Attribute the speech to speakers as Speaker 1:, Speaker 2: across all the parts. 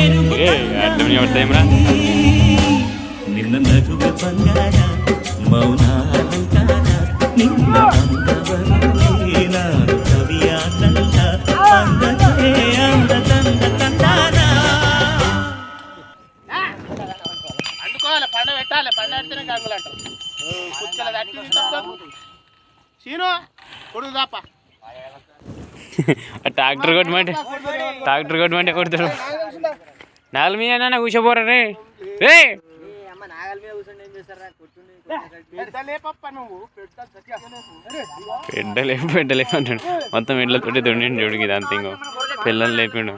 Speaker 1: అట్లా పడతాయిరా
Speaker 2: నిన్న నగువ బంగార మౌనాలంకార నిన్న అందవల్లి నాను కవియాకంట అందతే అందతంద తందానా
Speaker 3: అందుకోవాలి పండ పెట్టాలి పండ పెడితేనే గంగులు అంటారు కుక్కల దట్టి తప్పదు సీను కొడుకు తప్ప
Speaker 1: ట్రాక్టర్ కొట్టమంటే కొడతాడు నాలుగు మీద కూర్చోపోరా రే రే పెద్దలేపు అంటాడు మొత్తం ఇంట్లో తోటి దొండి చూడు అంత ఇంకో పిల్లలు లేపిండు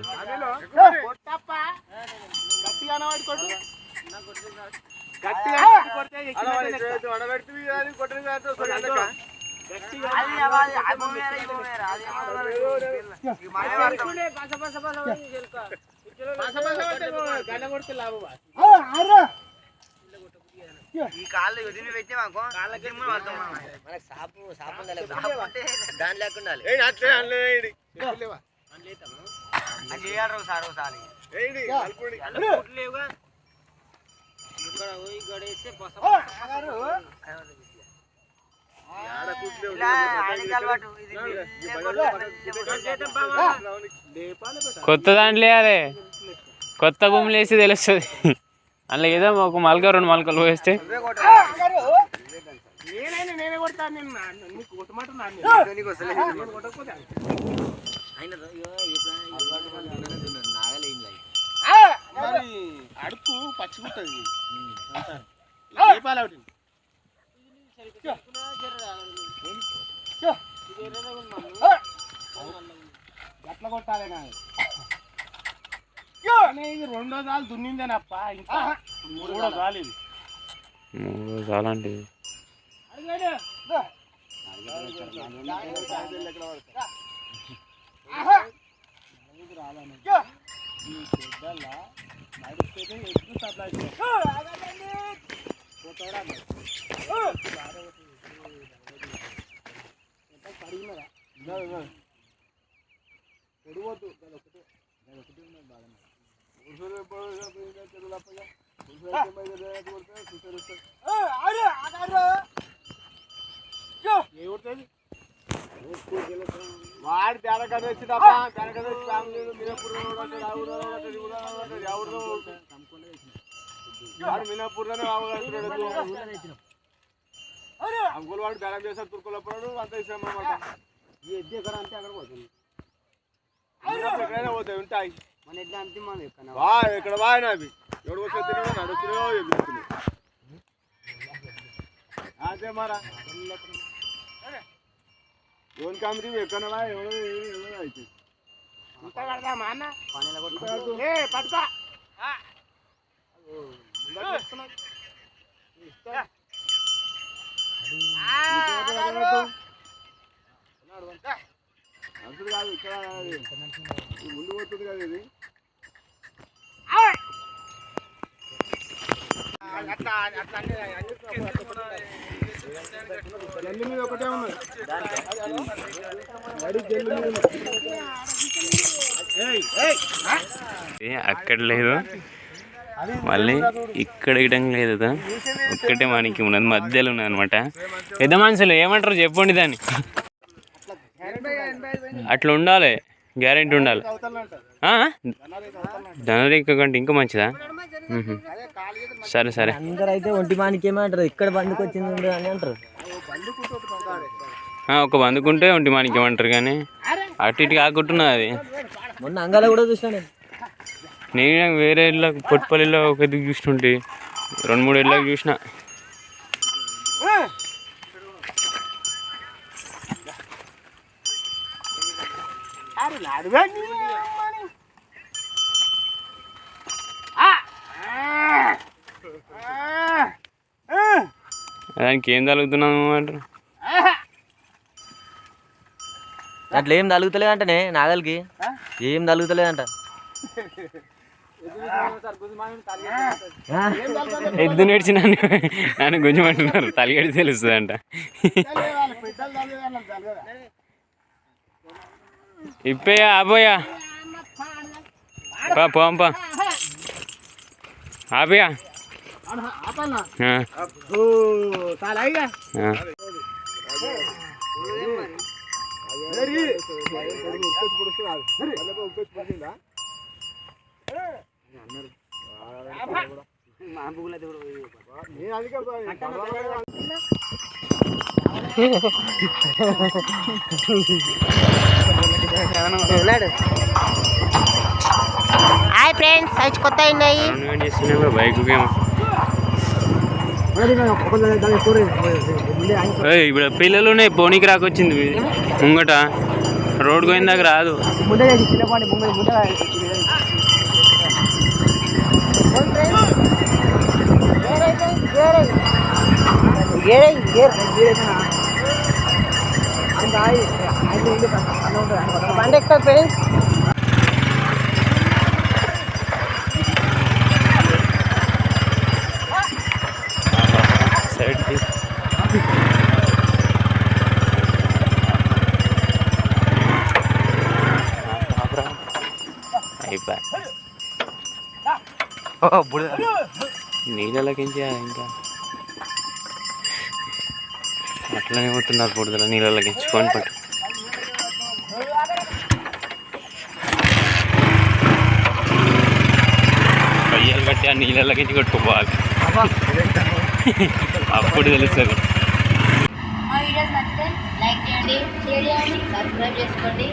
Speaker 4: ఈ కాళ్ళు వదిలి పెట్టే మాకు కాళ్ళకి సాపు సాపు దాని లేకుండా సార్ ఒకసారి
Speaker 1: కొత్త దాంట్లో వేయాలి కొత్త భూములు వేసి తెలుస్తుంది అందులో ఏదో ఒక మలక రెండు మలకలు వేస్తే
Speaker 3: అడుక్కు పచ్చిగుంటది గట్ల కొట్టాలి ఇది రెండో సార్లు దున్నిందేనప్ప ఇంకా మూడో సార్లు ఇది
Speaker 1: మూడో సార్లు అంటే
Speaker 3: వాడి తెరకథ వచ్చి తప్ప తెరకథ వచ్చి ఫ్యామిలీలు వాడు మినాపూర్లోనే అంకుల్ వాడు బెరం చేశారు తుర్కులప్పుడు అంత ఇష్టం అనమాట అంటే అక్కడ పోతుంది ఎక్కడైనా పోతాయి ఉంటాయి మన ఎట్లా అంతే మనం ఇక్కడ బాగా అవి ఎవడు వస్తే తిన్నాడు నడుస్తున్నాయో ఎగురుతున్నాయి అదే మరా ఎవరి కామెడీ ఎక్కడవా ఎవడో అయితే ఇంత కడదామా అన్న పట్టుకో అంతుడు కాదు ఇక్కడ ముందు పోతుంది కదా ఇది జల్లి మీద ఒకటే ఉన్నది
Speaker 1: అక్కడ లేదు మళ్ళీ ఇక్కడ ఇయడం లేదు ఒక్కటే మనకి ఉన్నది మధ్యలో ఉన్నది అనమాట పెద్ద మనుషులు ఏమంటారు చెప్పండి దాన్ని అట్లా ఉండాలి గ్యారెంటీ ఉండాలి ధనరేఖ కంటే ఇంకా మంచిదా సరే సరే
Speaker 4: అందరూ అయితే ఒంటి మానికి ఏమంటారు ఇక్కడ బండికి వచ్చింది అని అంటారు
Speaker 1: ఒక బందుకుంటే ఒంటి మానికి ఏమంటారు కానీ అటు ఇటు కాకుంటున్నా అది
Speaker 4: మొన్న అంగాల కూడా చూసినా
Speaker 1: నేను వేరే ఇళ్ళకి పొట్టుపల్లిలో ఒక ఎదుగు చూస్తుంటే 2-3 ఇళ్ళకి చూసిన దానికి ఏం తలుగుతున్నాము అంటారు
Speaker 4: అట్లా ఏం తలుగుతలేదంటనే నాగలికి ఏం తలుగుతలేదంట
Speaker 1: ఎద్దు నేర్చి నన్ను గుంజమంటున్నారు తలిగడి తెలుస్తుంది అంట ఇప్పయ్యా అబ్బోయా పోంపా ఆపిగా
Speaker 3: ఆపన్నా
Speaker 1: ఆ,
Speaker 3: చాలా ఇక
Speaker 1: ఆ.
Speaker 4: హాయ్ ఫ్రెండ్స్ సైజ్ కొత్త ఉన్నాయి
Speaker 1: ఏం చేస్తున్నావు బైక్ ఏమో ఇప్పుడు పిల్లలు ఉన్నాయి పోనీకి రాకొచ్చింది ముంగట రోడ్ పోయిన దాకా రాదు
Speaker 4: బండి ఎక్కువ ఫ్రెండ్స్
Speaker 1: సైడ్ అయిపోయి నీళ్ళకించి ఇంకా అట్లనే పోతున్నారు బుడదల నీళ్ళకించుకొని పట్టు పయ్యలు కట్టి ఆ నీళ్ళకించి కొట్టుకోవాలి అప్పుడు తెలుస్తుంది
Speaker 5: మా వీడియోస్ నచ్చితే లైక్ చేయండి షేర్ చేయండి సబ్స్క్రైబ్ చేసుకోండి